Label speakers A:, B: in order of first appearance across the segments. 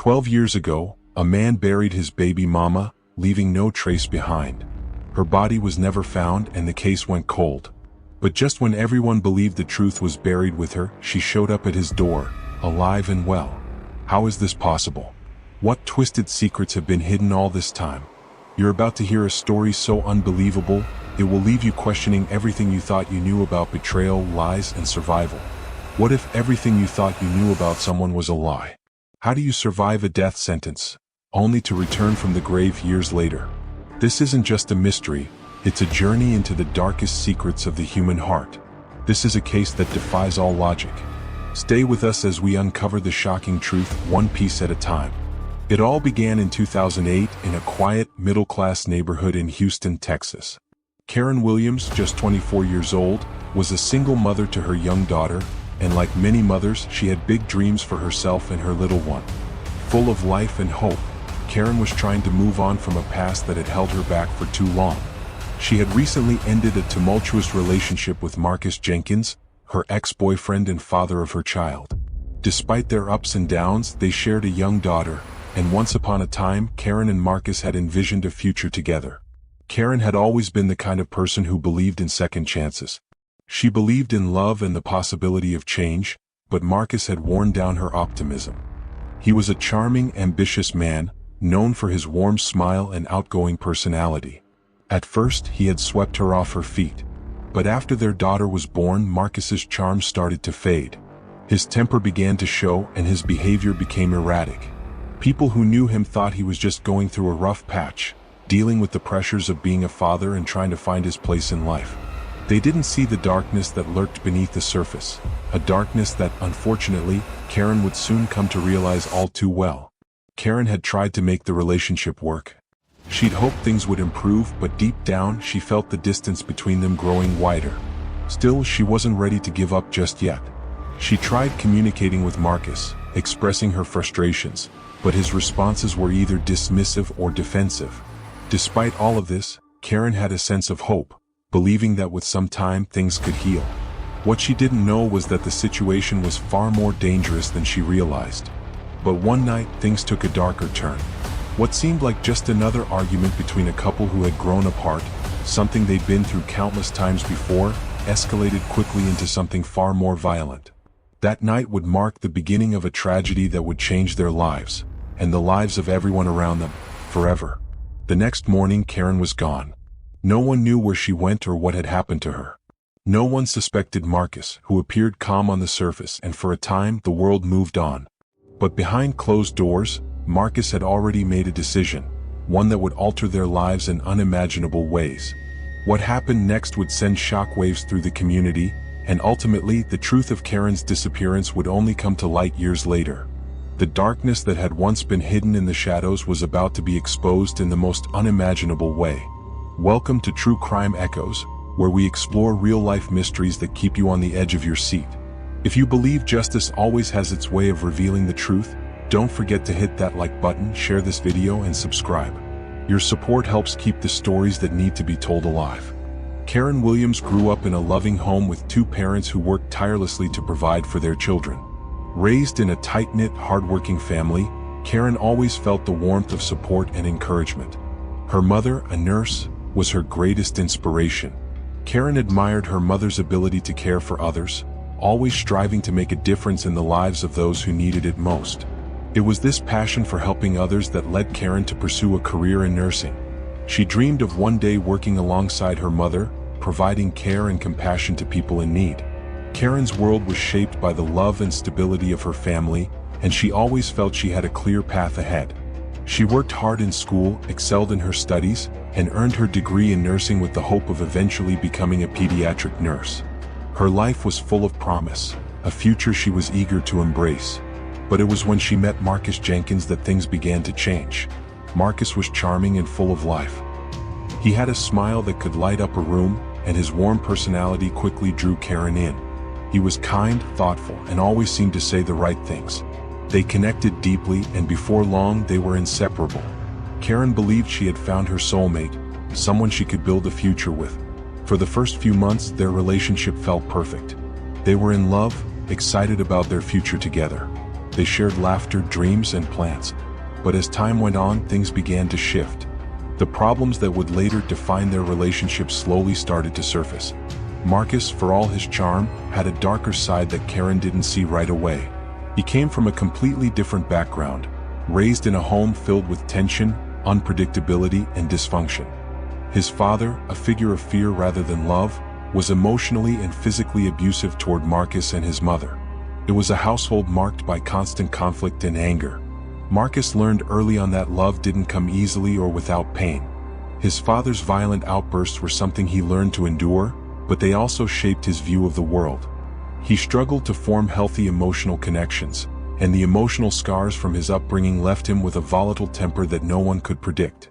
A: 12 years ago, a man buried his baby mama, leaving no trace behind. Her body was never found and the case went cold. But just when everyone believed the truth was buried with her, she showed up at his door, alive and well. How is this possible? What twisted secrets have been hidden all this time? You're about to hear a story so unbelievable, it will leave you questioning everything you thought you knew about betrayal, lies, and survival. What if everything you thought you knew about someone was a lie? How do you survive a death sentence, only to return from the grave years later? This isn't just a mystery, it's a journey into the darkest secrets of the human heart. This is a case that defies all logic. Stay with us as we uncover the shocking truth, one piece at a time. It all began in 2008 in a quiet, middle-class neighborhood in Houston, Texas. Karen Williams, just 24 years old, was a single mother to her young daughter, and like many mothers, she had big dreams for herself and her little one. Full of life and hope, Karen was trying to move on from a past that had held her back for too long. She had recently ended a tumultuous relationship with Marcus Jenkins, her ex-boyfriend and father of her child. Despite their ups and downs, they shared a young daughter, and once upon a time, Karen and Marcus had envisioned a future together. Karen had always been the kind of person who believed in second chances. She believed in love and the possibility of change, but Marcus had worn down her optimism. He was a charming, ambitious man, known for his warm smile and outgoing personality. At first, he had swept her off her feet. But after their daughter was born, Marcus's charm started to fade. His temper began to show and his behavior became erratic. People who knew him thought he was just going through a rough patch, dealing with the pressures of being a father and trying to find his place in life. They didn't see the darkness that lurked beneath the surface, a darkness that, unfortunately, Karen would soon come to realize all too well. Karen had tried to make the relationship work. She'd hoped things would improve, but deep down, she felt the distance between them growing wider. Still, she wasn't ready to give up just yet. She tried communicating with Marcus, expressing her frustrations, but his responses were either dismissive or defensive. Despite all of this, Karen had a sense of hope, believing that with some time things could heal. What she didn't know was that the situation was far more dangerous than she realized. But one night, things took a darker turn. What seemed like just another argument between a couple who had grown apart, something they'd been through countless times before, escalated quickly into something far more violent. That night would mark the beginning of a tragedy that would change their lives, and the lives of everyone around them, forever. The next morning, Karen was gone. No one knew where she went or what had happened to her. No one suspected Marcus, who appeared calm on the surface, and for a time the world moved on. But behind closed doors, Marcus had already made a decision, one that would alter their lives in unimaginable ways. What happened next would send shockwaves through the community, and ultimately the truth of Karen's disappearance would only come to light years later. The darkness that had once been hidden in the shadows was about to be exposed in the most unimaginable way. Welcome to True Crime Echoes, where we explore real-life mysteries that keep you on the edge of your seat. If you believe justice always has its way of revealing the truth, don't forget to hit that like button, share this video, and subscribe. Your support helps keep the stories that need to be told alive. Karen Williams grew up in a loving home with two parents who worked tirelessly to provide for their children. Raised in a tight-knit, hardworking family, Karen always felt the warmth of support and encouragement. Her mother, a nurse, was her greatest inspiration. Karen admired her mother's ability to care for others, always striving to make a difference in the lives of those who needed it most. It was this passion for helping others that led Karen to pursue a career in nursing. She dreamed of one day working alongside her mother, providing care and compassion to people in need. Karen's world was shaped by the love and stability of her family, and she always felt she had a clear path ahead. She worked hard in school, excelled in her studies, and earned her degree in nursing with the hope of eventually becoming a pediatric nurse. Her life was full of promise, a future she was eager to embrace. But it was when she met Marcus Jenkins that things began to change. Marcus was charming and full of life. He had a smile that could light up a room, and his warm personality quickly drew Karen in. He was kind, thoughtful, and always seemed to say the right things. They connected deeply, and before long they were inseparable. Karen believed she had found her soulmate, someone she could build a future with. For the first few months, their relationship felt perfect. They were in love, excited about their future together. They shared laughter, dreams, and plans. But as time went on, things began to shift. The problems that would later define their relationship slowly started to surface. Marcus, for all his charm, had a darker side that Karen didn't see right away. He came from a completely different background, raised in a home filled with tension, unpredictability, and dysfunction. His father, a figure of fear rather than love, was emotionally and physically abusive toward Marcus and his mother. It was a household marked by constant conflict and anger. Marcus learned early on that love didn't come easily or without pain. His father's violent outbursts were something he learned to endure, but they also shaped his view of the world. He struggled to form healthy emotional connections, and the emotional scars from his upbringing left him with a volatile temper that no one could predict.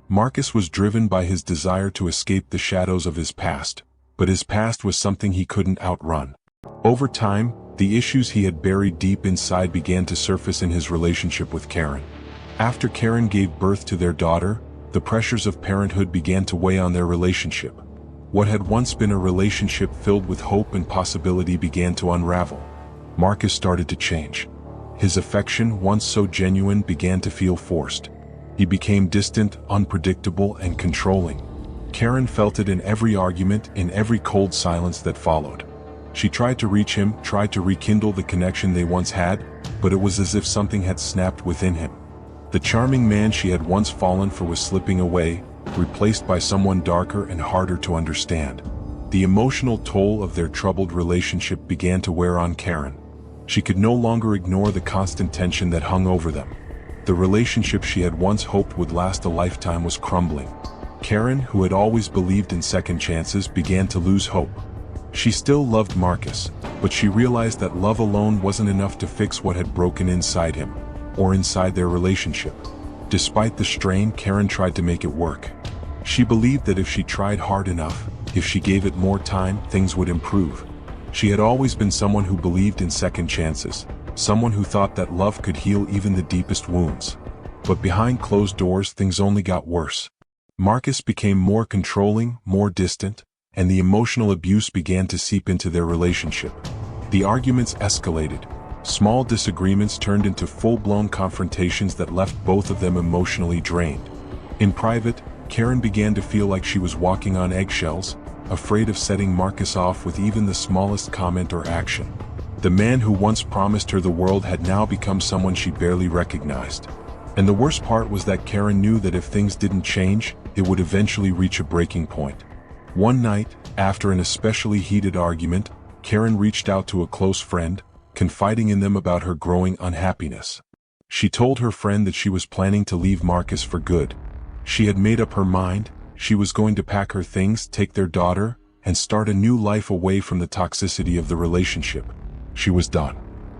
A: Marcus was driven by his desire to escape the shadows of his past, but his past was something he couldn't outrun. Over time, the issues he had buried deep inside began to surface in his relationship with Karen. After Karen gave birth to their daughter, the pressures of parenthood began to weigh on their relationship. What had once been a relationship filled with hope and possibility began to unravel. Marcus started to change. His affection, once so genuine, began to feel forced. He became distant, unpredictable, and controlling. Karen felt it in every argument, in every cold silence that followed. She tried to reach him, tried to rekindle the connection they once had, but it was as if something had snapped within him. The charming man she had once fallen for was slipping away, replaced by someone darker and harder to understand. The emotional toll of their troubled relationship began to wear on Karen. She could no longer ignore the constant tension that hung over them. The relationship she had once hoped would last a lifetime was crumbling. Karen, who had always believed in second chances, began to lose hope. She still loved Marcus, but she realized that love alone wasn't enough to fix what had broken inside him, or inside their relationship. Despite the strain, Karen tried to make it work. She believed that if she tried hard enough, if she gave it more time, things would improve. She had always been someone who believed in second chances, someone who thought that love could heal even the deepest wounds. But behind closed doors, things only got worse. Marcus became more controlling, more distant, and the emotional abuse began to seep into their relationship. The arguments escalated. Small disagreements turned into full-blown confrontations that left both of them emotionally drained. In private, Karen began to feel like she was walking on eggshells, afraid of setting Marcus off with even the smallest comment or action. The man who once promised her the world had now become someone she barely recognized. And the worst part was that Karen knew that if things didn't change, it would eventually reach a breaking point. One night, after an especially heated argument, Karen reached out to a close friend, confiding in them about her growing unhappiness. She told her friend that she was planning to leave Marcus for good. She had made up her mind. She was going to pack her things, take their daughter, and start a new life away from the toxicity of the relationship. She was done.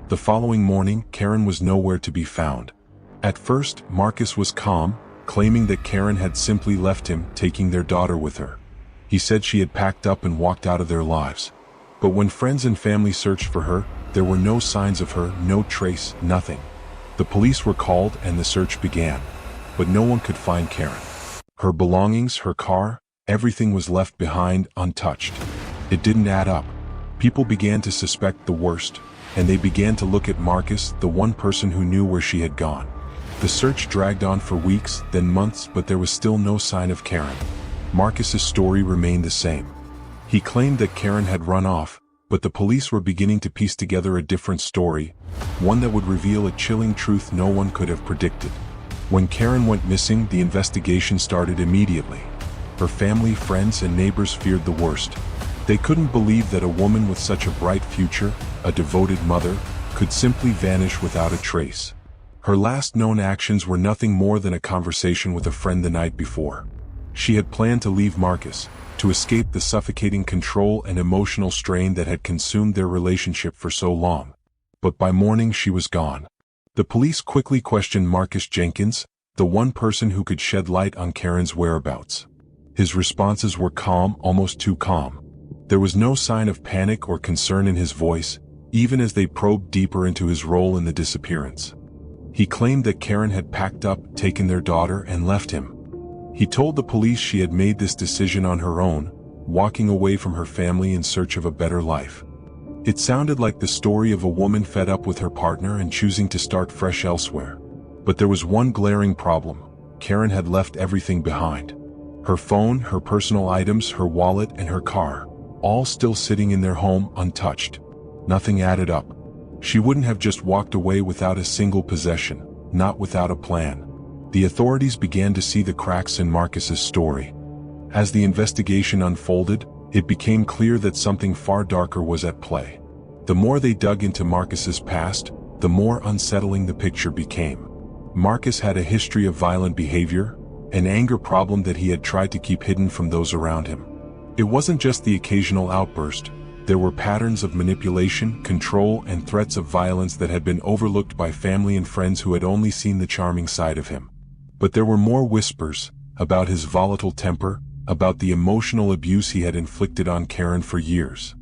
A: The following morning, Karen was nowhere to be found. At first, Marcus was calm, claiming that Karen had simply left him, taking their daughter with her. He said she had packed up and walked out of their lives. But when friends and family searched for her, there were no signs of her, no trace, nothing. The police were called and the search began. But no one could find Karen. Her belongings, her car, everything was left behind, untouched. It didn't add up. People began to suspect the worst, and they began to look at Marcus, the one person who knew where she had gone. The search dragged on for weeks, then months, but there was still no sign of Karen. Marcus's story remained the same. He claimed that Karen had run off, but the police were beginning to piece together a different story, one that would reveal a chilling truth no one could have predicted. When Karen went missing, the investigation started immediately. Her family, friends, and neighbors feared the worst. They couldn't believe that a woman with such a bright future, a devoted mother, could simply vanish without a trace. Her last known actions were nothing more than a conversation with a friend the night before. She had planned to leave Marcus, to escape the suffocating control and emotional strain that had consumed their relationship for so long. But by morning she was gone. The police quickly questioned Marcus Jenkins, the one person who could shed light on Karen's whereabouts. His responses were calm, almost too calm. There was no sign of panic or concern in his voice, even as they probed deeper into his role in the disappearance. He claimed that Karen had packed up, taken their daughter, and left him. He told the police she had made this decision on her own, walking away from her family in search of a better life. It sounded like the story of a woman fed up with her partner and choosing to start fresh elsewhere. But there was one glaring problem. Karen had left everything behind. Her phone, her personal items, her wallet, and her car, all still sitting in their home untouched. Nothing added up. She wouldn't have just walked away without a single possession, not without a plan. The authorities began to see the cracks in Marcus's story. As the investigation unfolded, it became clear that something far darker was at play. The more they dug into Marcus's past, the more unsettling the picture became. Marcus had a history of violent behavior, an anger problem that he had tried to keep hidden from those around him. It wasn't just the occasional outburst. There were patterns of manipulation, control, and threats of violence that had been overlooked by family and friends who had only seen the charming side of him. But there were more whispers about his volatile temper, about the emotional abuse he had inflicted on Karen for years.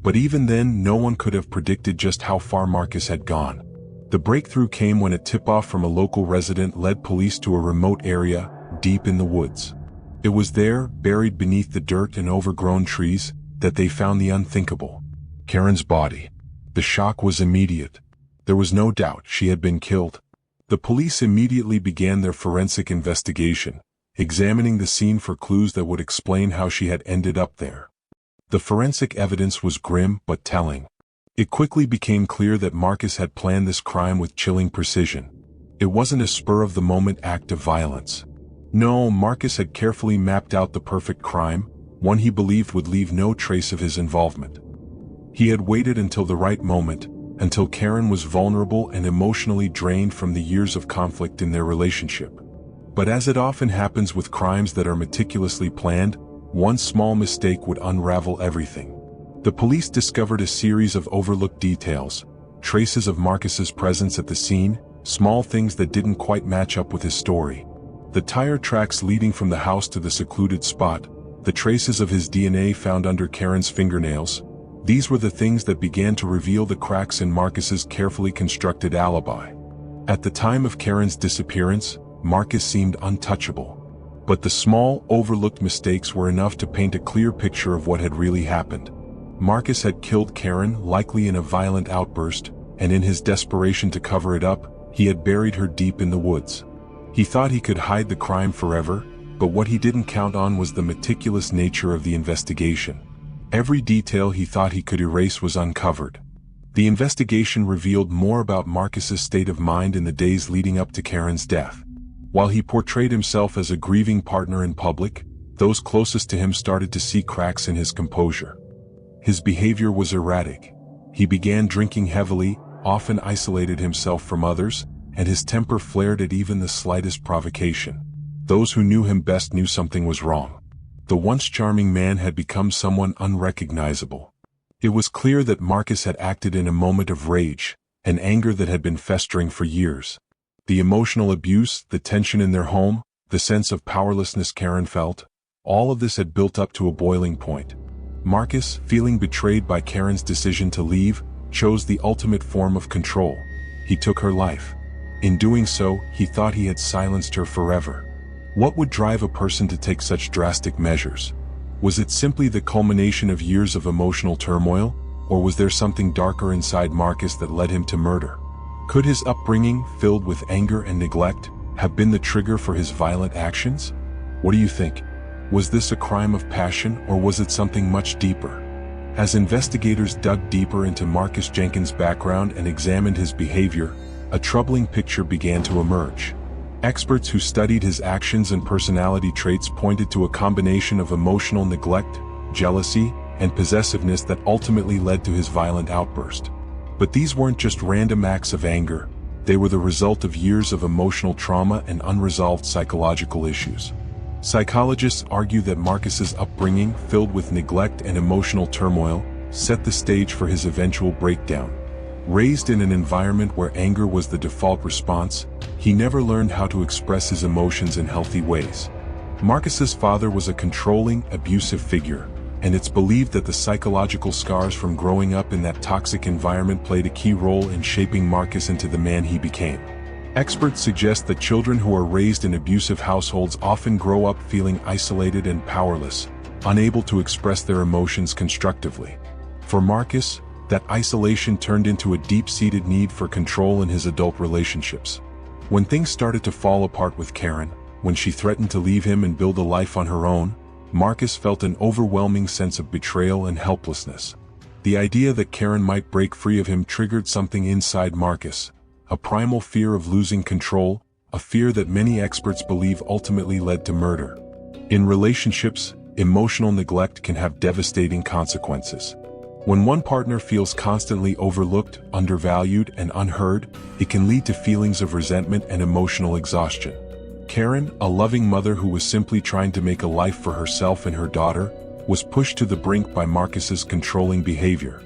A: But even then, no one could have predicted just how far Marcus had gone. The breakthrough came when a tip-off from a local resident led police to a remote area, deep in the woods. It was there, buried beneath the dirt and overgrown trees, that they found the unthinkable. Karen's body. The shock was immediate. There was no doubt she had been killed. The police immediately began their forensic investigation, examining the scene for clues that would explain how she had ended up there. The forensic evidence was grim but telling. It quickly became clear that Marcus had planned this crime with chilling precision. It wasn't a spur-of-the-moment act of violence. No, Marcus had carefully mapped out the perfect crime, one he believed would leave no trace of his involvement. He had waited until the right moment, until Karen was vulnerable and emotionally drained from the years of conflict in their relationship. But as it often happens with crimes that are meticulously planned, one small mistake would unravel everything. The police discovered a series of overlooked details, traces of Marcus's presence at the scene, small things that didn't quite match up with his story. The tire tracks leading from the house to the secluded spot, the traces of his DNA found under Karen's fingernails, these were the things that began to reveal the cracks in Marcus's carefully constructed alibi. At the time of Karen's disappearance, Marcus seemed untouchable. But the small, overlooked mistakes were enough to paint a clear picture of what had really happened. Marcus had killed Karen, likely in a violent outburst, and in his desperation to cover it up, he had buried her deep in the woods. He thought he could hide the crime forever, but what he didn't count on was the meticulous nature of the investigation. Every detail he thought he could erase was uncovered. The investigation revealed more about Marcus's state of mind in the days leading up to Karen's death. While he portrayed himself as a grieving partner in public, those closest to him started to see cracks in his composure. His behavior was erratic. He began drinking heavily, often isolated himself from others, and his temper flared at even the slightest provocation. Those who knew him best knew something was wrong. The once charming man had become someone unrecognizable. It was clear that Marcus had acted in a moment of rage, an anger that had been festering for years. The emotional abuse, the tension in their home, the sense of powerlessness Karen felt, all of this had built up to a boiling point. Marcus, feeling betrayed by Karen's decision to leave, chose the ultimate form of control. He took her life. In doing so, he thought he had silenced her forever. What would drive a person to take such drastic measures? Was it simply the culmination of years of emotional turmoil, or was there something darker inside Marcus that led him to murder? Could his upbringing, filled with anger and neglect, have been the trigger for his violent actions? What do you think? Was this a crime of passion, or was it something much deeper? As investigators dug deeper into Marcus Jenkins' background and examined his behavior, a troubling picture began to emerge. Experts who studied his actions and personality traits pointed to a combination of emotional neglect, jealousy, and possessiveness that ultimately led to his violent outburst. But these weren't just random acts of anger, they were the result of years of emotional trauma and unresolved psychological issues. Psychologists argue that Marcus's upbringing, filled with neglect and emotional turmoil, set the stage for his eventual breakdown. Raised in an environment where anger was the default response, he never learned how to express his emotions in healthy ways. Marcus's father was a controlling, abusive figure, and it's believed that the psychological scars from growing up in that toxic environment played a key role in shaping Marcus into the man he became. Experts suggest that children who are raised in abusive households often grow up feeling isolated and powerless, unable to express their emotions constructively. For Marcus, That isolation turned into a deep-seated need for control in his adult relationships. When things started to fall apart with Karen, when she threatened to leave him and build a life on her own, Marcus felt an overwhelming sense of betrayal and helplessness. The idea that Karen might break free of him triggered something inside Marcus, a primal fear of losing control, a fear that many experts believe ultimately led to murder. In relationships, emotional neglect can have devastating consequences. When one partner feels constantly overlooked, undervalued, and unheard, it can lead to feelings of resentment and emotional exhaustion. Karen, a loving mother who was simply trying to make a life for herself and her daughter, was pushed to the brink by Marcus's controlling behavior.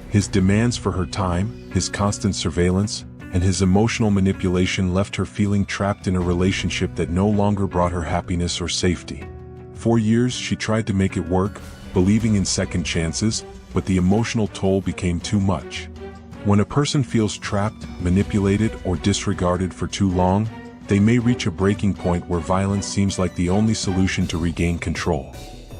A: His demands for her time, his constant surveillance, and his emotional manipulation left her feeling trapped in a relationship that no longer brought her happiness or safety. For years she tried to make it work, believing in second chances, but the emotional toll became too much. When a person feels trapped, manipulated, or disregarded for too long, they may reach a breaking point where violence seems like the only solution to regain control.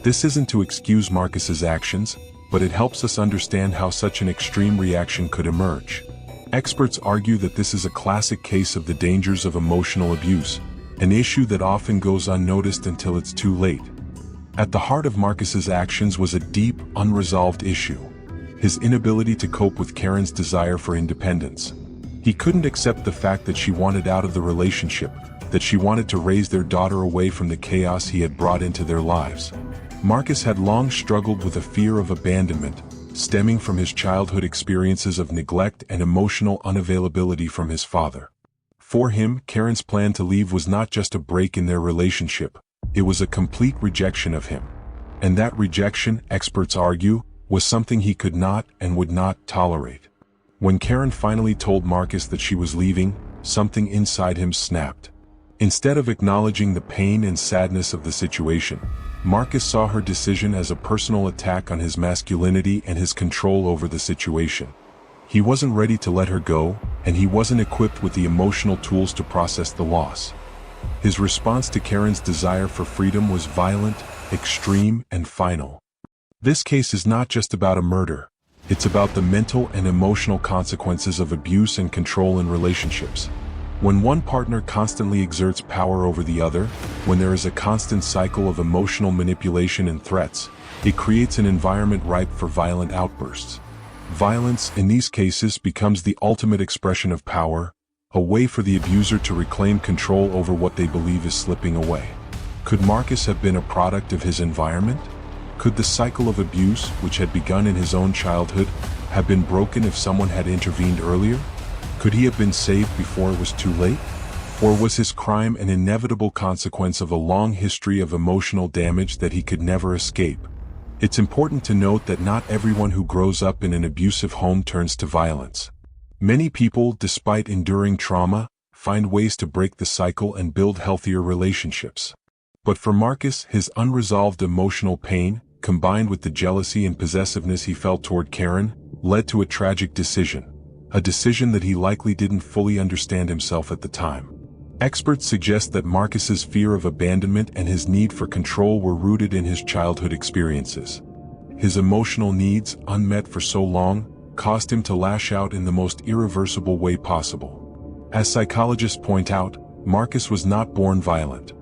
A: This isn't to excuse Marcus's actions, but it helps us understand how such an extreme reaction could emerge. Experts argue that this is a classic case of the dangers of emotional abuse, an issue that often goes unnoticed until it's too late. At the heart of Marcus's actions was a deep, unresolved issue: his inability to cope with Karen's desire for independence. He couldn't accept the fact that she wanted out of the relationship, that she wanted to raise their daughter away from the chaos he had brought into their lives. Marcus had long struggled with a fear of abandonment, stemming from his childhood experiences of neglect and emotional unavailability from his father. For him, Karen's plan to leave was not just a break in their relationship, it was a complete rejection of him. And that rejection, experts argue, was something he could not and would not tolerate. When Karen finally told Marcus that she was leaving, something inside him snapped. Instead of acknowledging the pain and sadness of the situation, Marcus saw her decision as a personal attack on his masculinity and his control over the situation. He wasn't ready to let her go, and he wasn't equipped with the emotional tools to process the loss. His response to Karen's desire for freedom was violent, extreme, and final. This case is not just about a murder. It's about the mental and emotional consequences of abuse and control in relationships. When one partner constantly exerts power over the other, when there is a constant cycle of emotional manipulation and threats, it creates an environment ripe for violent outbursts. Violence, in these cases, becomes the ultimate expression of power, a way for the abuser to reclaim control over what they believe is slipping away. Could Marcus have been a product of his environment? Could the cycle of abuse, which had begun in his own childhood, have been broken if someone had intervened earlier? Could he have been saved before it was too late? Or was his crime an inevitable consequence of a long history of emotional damage that he could never escape? It's important to note that not everyone who grows up in an abusive home turns to violence. Many people, despite enduring trauma, find ways to break the cycle and build healthier relationships. But for Marcus, his unresolved emotional pain, combined with the jealousy and possessiveness he felt toward Karen, led to a tragic decision. A decision that he likely didn't fully understand himself at the time. Experts suggest that Marcus's fear of abandonment and his need for control were rooted in his childhood experiences. His emotional needs, unmet for so long, caused him to lash out in the most irreversible way possible. As psychologists point out, Marcus was not born violent.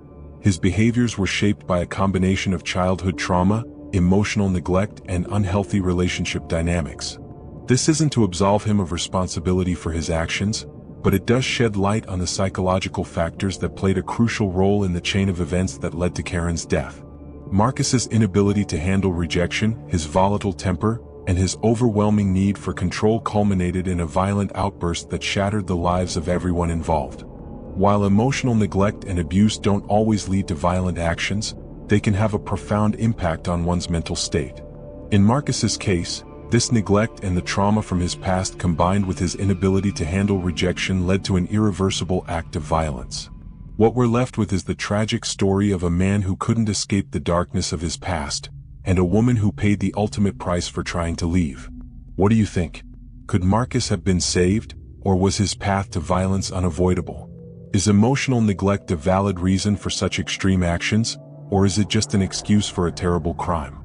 A: His behaviors were shaped by a combination of childhood trauma, emotional neglect, and unhealthy relationship dynamics. This isn't to absolve him of responsibility for his actions, but it does shed light on the psychological factors that played a crucial role in the chain of events that led to Karen's death. Marcus's inability to handle rejection, his volatile temper, and his overwhelming need for control culminated in a violent outburst that shattered the lives of everyone involved. While emotional neglect and abuse don't always lead to violent actions, they can have a profound impact on one's mental state. In Marcus's case, this neglect and the trauma from his past combined with his inability to handle rejection led to an irreversible act of violence. What we're left with is the tragic story of a man who couldn't escape the darkness of his past, and a woman who paid the ultimate price for trying to leave. What do you think? Could Marcus have been saved, or was his path to violence unavoidable? Is emotional neglect a valid reason for such extreme actions, or is it just an excuse for a terrible crime?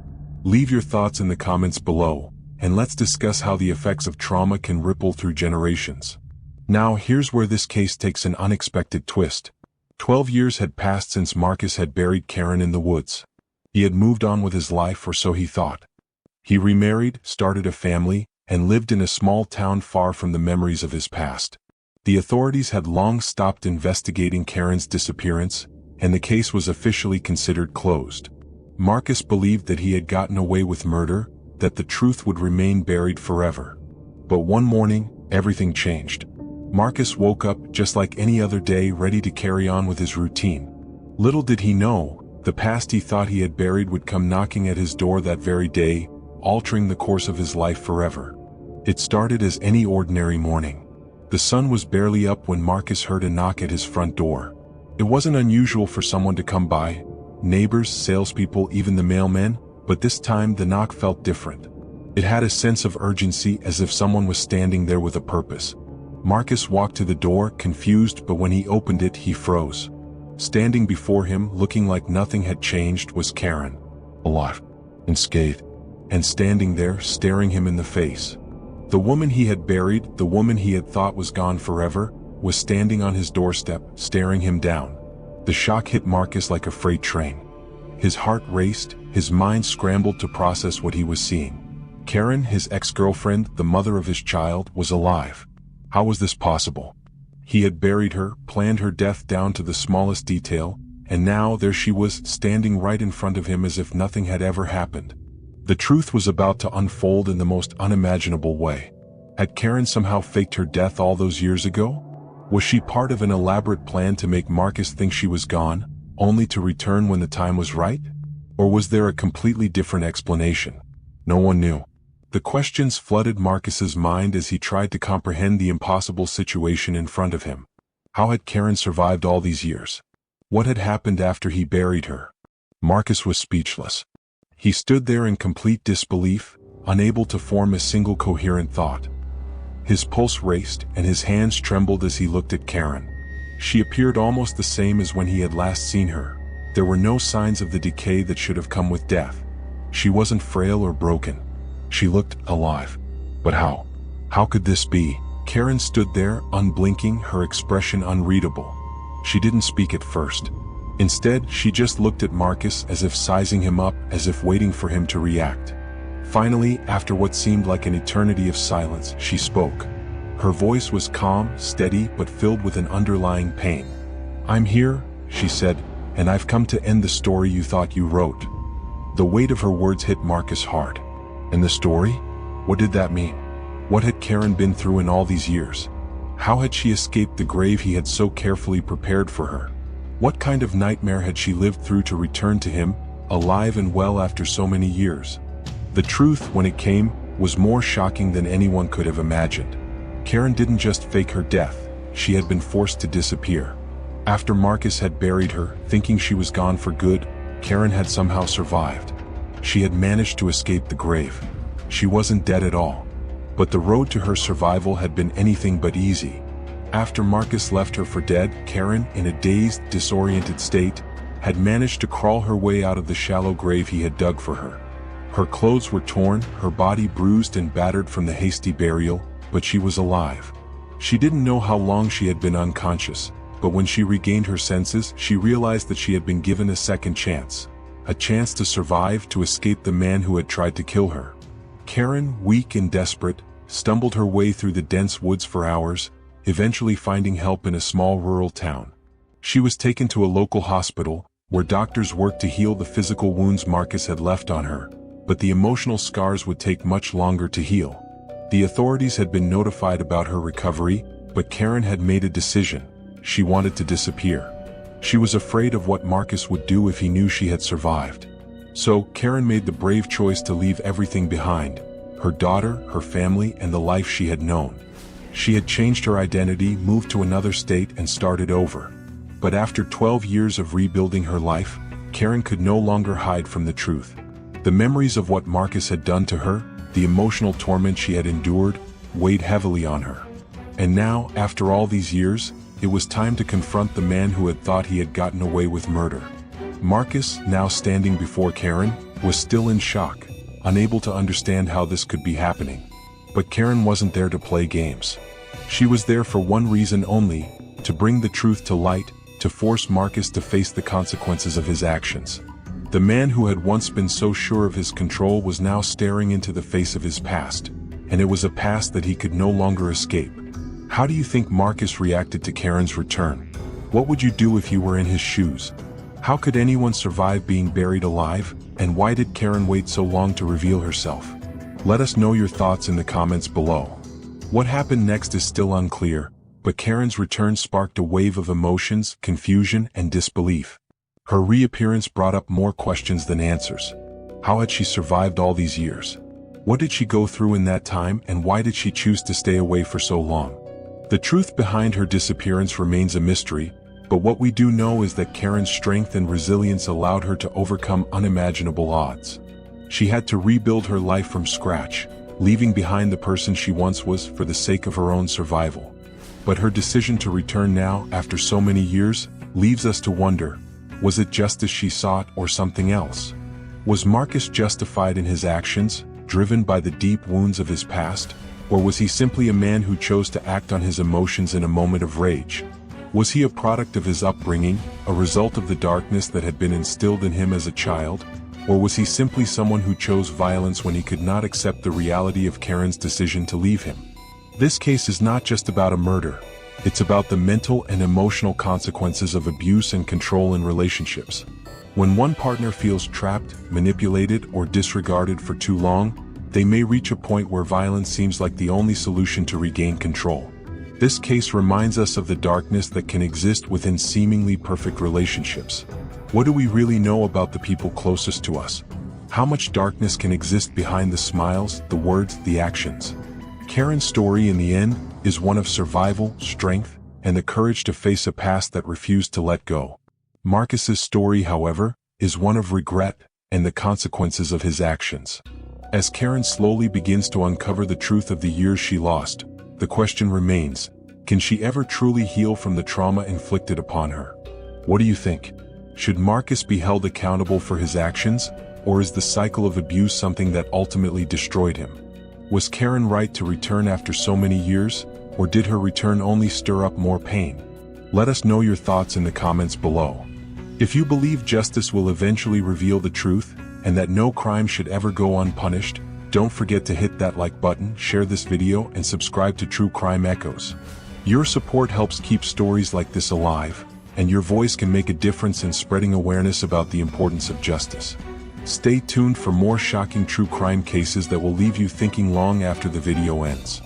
A: Leave your thoughts in the comments below, and let's discuss how the effects of trauma can ripple through generations. Now here's where this case takes an unexpected twist. 12 years had passed since Marcus had buried Karen in the woods. He had moved on with his life, or so he thought. He remarried, started a family, and lived in a small town far from the memories of his past. The authorities had long stopped investigating Karen's disappearance, and the case was officially considered closed. Marcus believed that he had gotten away with murder, that the truth would remain buried forever. But one morning, everything changed. Marcus woke up just like any other day, ready to carry on with his routine. Little did he know, the past he thought he had buried would come knocking at his door that very day, altering the course of his life forever. It started as any ordinary morning. The sun was barely up when Marcus heard a knock at his front door. It wasn't unusual for someone to come by, neighbors, salespeople, even the mailman, but this time the knock felt different. It had a sense of urgency, as if someone was standing there with a purpose. Marcus walked to the door, confused, but when he opened it, he froze. Standing before him, looking like nothing had changed, was Karen. Alive, unscathed, and standing there, staring him in the face. The woman he had buried, the woman he had thought was gone forever, was standing on his doorstep, staring him down. The shock hit Marcus like a freight train. His heart raced, his mind scrambled to process what he was seeing. Karen, his ex-girlfriend, the mother of his child, was alive. How was this possible? He had buried her, planned her death down to the smallest detail, and now there she was, standing right in front of him as if nothing had ever happened. The truth was about to unfold in the most unimaginable way. Had Karen somehow faked her death all those years ago? Was she part of an elaborate plan to make Marcus think she was gone, only to return when the time was right? Or was there a completely different explanation? No one knew. The questions flooded Marcus's mind as he tried to comprehend the impossible situation in front of him. How had Karen survived all these years? What had happened after he buried her? Marcus was speechless. He stood there in complete disbelief, unable to form a single coherent thought. His pulse raced, and his hands trembled as he looked at Karen. She appeared almost the same as when he had last seen her. There were no signs of the decay that should have come with death. She wasn't frail or broken. She looked alive. But how? How could this be? Karen stood there, unblinking, her expression unreadable. She didn't speak at first. Instead, she just looked at Marcus as if sizing him up, as if waiting for him to react. Finally, after what seemed like an eternity of silence, she spoke. Her voice was calm, steady, but filled with an underlying pain. "I'm here," she said, "and I've come to end the story you thought you wrote." The weight of her words hit Marcus hard. And the story? What did that mean? What had Karen been through in all these years? How had she escaped the grave he had so carefully prepared for her? What kind of nightmare had she lived through to return to him, alive and well after so many years? The truth, when it came, was more shocking than anyone could have imagined. Karen didn't just fake her death, she had been forced to disappear. After Marcus had buried her, thinking she was gone for good, Karen had somehow survived. She had managed to escape the grave. She wasn't dead at all. But the road to her survival had been anything but easy. After Marcus left her for dead, Karen, in a dazed, disoriented state, had managed to crawl her way out of the shallow grave he had dug for her. Her clothes were torn, her body bruised and battered from the hasty burial, but she was alive. She didn't know how long she had been unconscious, but when she regained her senses, she realized that she had been given a second chance. A chance to survive, to escape the man who had tried to kill her. Karen, weak and desperate, stumbled her way through the dense woods for hours, eventually finding help in a small rural town. She was taken to a local hospital, where doctors worked to heal the physical wounds Marcus had left on her, but the emotional scars would take much longer to heal. The authorities had been notified about her recovery, but Karen had made a decision. She wanted to disappear. She was afraid of what Marcus would do if he knew she had survived. So, Karen made the brave choice to leave everything behind, her daughter, her family, and the life she had known. She had changed her identity, moved to another state, and started over. But after 12 years of rebuilding her life, Karen could no longer hide from the truth. The memories of what Marcus had done to her, the emotional torment she had endured, weighed heavily on her. And now, after all these years, it was time to confront the man who had thought he had gotten away with murder. Marcus, now standing before Karen, was still in shock. unable to understand how this could be happening. But Karen wasn't there to play games. She was there for one reason only, to bring the truth to light, to force Marcus to face the consequences of his actions. The man who had once been so sure of his control was now staring into the face of his past, and it was a past that he could no longer escape. How do you think Marcus reacted to Karen's return? What would you do if you were in his shoes? How could anyone survive being buried alive, and why did Karen wait so long to reveal herself? Let us know your thoughts in the comments below. What happened next is still unclear, but Karen's return sparked a wave of emotions, confusion, and disbelief. Her reappearance brought up more questions than answers. How had she survived all these years? What did she go through in that time, and why did she choose to stay away for so long? The truth behind her disappearance remains a mystery, but what we do know is that Karen's strength and resilience allowed her to overcome unimaginable odds. She had to rebuild her life from scratch, leaving behind the person she once was for the sake of her own survival. But her decision to return now, after so many years, leaves us to wonder, was it justice she sought or something else? Was Marcus justified in his actions, driven by the deep wounds of his past? Or was he simply a man who chose to act on his emotions in a moment of rage? Was he a product of his upbringing, a result of the darkness that had been instilled in him as a child? Or was he simply someone who chose violence when he could not accept the reality of Karen's decision to leave him? This case is not just about a murder. It's about the mental and emotional consequences of abuse and control in relationships. When one partner feels trapped, manipulated, or disregarded for too long, they may reach a point where violence seems like the only solution to regain control. This case reminds us of the darkness that can exist within seemingly perfect relationships. What do we really know about the people closest to us? How much darkness can exist behind the smiles, the words, the actions? Karen's story in the end is one of survival, strength, and the courage to face a past that refused to let go. Marcus's story, however, is one of regret and the consequences of his actions. As Karen slowly begins to uncover the truth of the years she lost, the question remains, can she ever truly heal from the trauma inflicted upon her? What do you think? Should Marcus be held accountable for his actions, or is the cycle of abuse something that ultimately destroyed him? Was Karen right to return after so many years, or did her return only stir up more pain? Let us know your thoughts in the comments below. If you believe justice will eventually reveal the truth, and that no crime should ever go unpunished, don't forget to hit that like button, share this video, and subscribe to True Crime Echoes. Your support helps keep stories like this alive, and your voice can make a difference in spreading awareness about the importance of justice. Stay tuned for more shocking true crime cases that will leave you thinking long after the video ends.